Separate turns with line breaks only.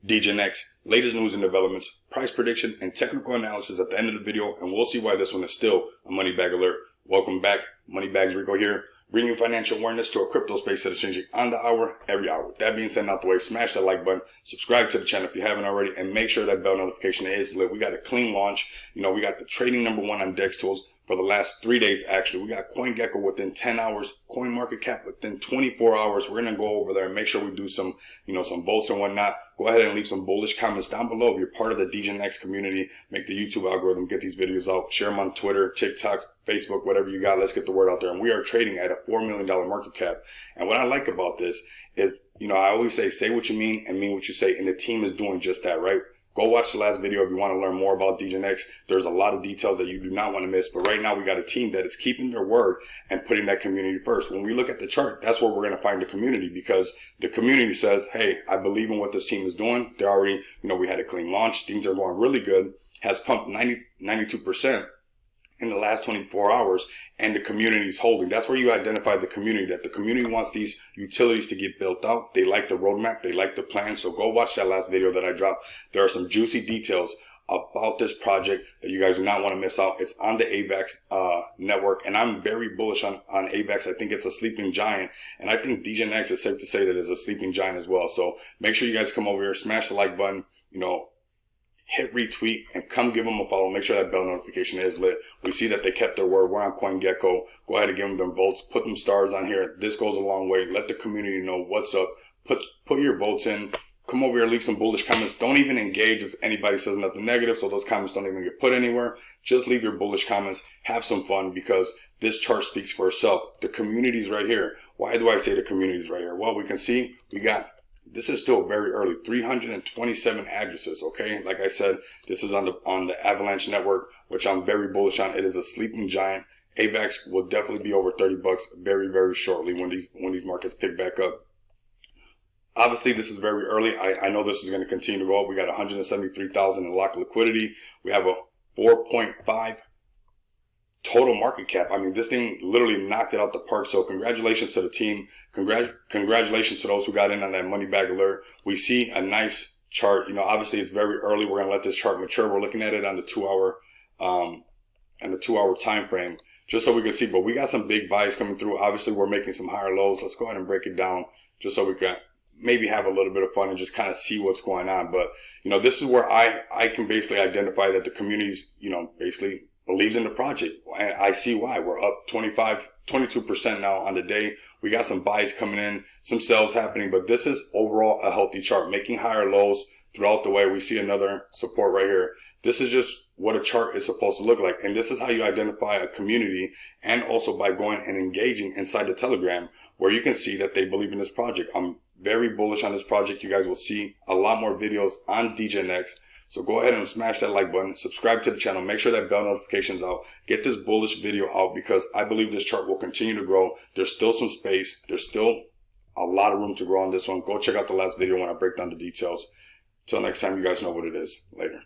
DGNX, latest news and developments, price prediction, and technical analysis at the end of the video, and we'll see why this one is still a money bag alert. Welcome back, Moneybags Rico here, bringing financial awareness to a crypto space that is changing on the hour, every hour. With that being said, out the way, smash that like button, subscribe to the channel if you haven't already, and make sure that bell notification is lit. We got a clean launch. We got the trading #1 on DEX tools for the last 3 days. Actually, we got Gecko within 10 hours, CoinMarketCap within 24 hours. We're going to go over there and make sure we do some, some votes and whatnot. Go ahead and leave some bullish comments down below. If you're part of the DGNX community, make the YouTube algorithm get these videos out, share them on Twitter, TikTok, Facebook, whatever you got. Let's get the word out there. And we are trading at a $4 million market cap. And what I like about this is, I always say what you mean and mean what you say. And the team is doing just that, right? Go watch the last video if you want to learn more about DegenX. There's a lot of details that you do not want to miss. But right now, we got a team that is keeping their word and putting that community first. When we look at the chart, that's where we're going to find the community, because the community says, hey, I believe in what this team is doing. They're already, we had a clean launch. Things are going really good. Has pumped 92% in the last 24 hours, and the community is holding. That's where you identify the community, that the community wants these utilities to get built out. They like the roadmap. They like the plan. So go watch that last video that I dropped. There are some juicy details about this project that you guys do not want to miss out. It's on the Avax network, and I'm very bullish on Avax. I think it's a sleeping giant, and I think DegenX is safe to say that it's a sleeping giant as well. So make sure you guys come over here, smash the like button, hit retweet, and come give them a follow. Make sure that bell notification is lit. We see that they kept their word. We're on Gecko. Go ahead and give them their votes. Put them stars on here. This goes a long way. Let the community know what's up. Put your votes in. Come over here, leave some bullish comments. Don't even engage if anybody says nothing negative, so those comments don't even get put anywhere. Just leave your bullish comments. Have some fun, because this chart speaks for itself. The community's right here. Why do I say the community's right here? Well, we can see this is still very early, 327 addresses, okay? Like I said, this is on the Avalanche network, which I'm very bullish on. It is a sleeping giant. Avax will definitely be over 30 bucks very, very shortly when these markets pick back up. Obviously, this is very early. I know this is going to continue to go up. We got 173,000 in locked liquidity. We have a 4.5 total market cap. I mean, this thing literally knocked it out the park. So congratulations to the team. Congratulations to those who got in on that money bag alert. We see a nice chart. Obviously it's very early. We're going to let this chart mature. We're looking at it on the 2-hour time frame, just so we can see. But we got some big buys coming through. Obviously we're making some higher lows. Let's go ahead and break it down just so we can maybe have a little bit of fun and just kind of see what's going on. But, this is where I can basically identify that the community's, basically believes in the project, and I see why. We're up 22% now on the day. We got some buys coming in, some sells happening, but this is overall a healthy chart, making higher lows throughout the way. We see another support right here. This is just what a chart is supposed to look like, and this is how you identify a community, and also by going and engaging inside the Telegram, where you can see that they believe in this project. I'm very bullish on this project. You guys will see a lot more videos on DGNX. So go ahead and smash that like button, subscribe to the channel, make sure that bell notification's out, get this bullish video out, because I believe this chart will continue to grow. There's still some space. There's still a lot of room to grow on this one. Go check out the last video when I break down the details. Till next time, you guys know what it is. Later.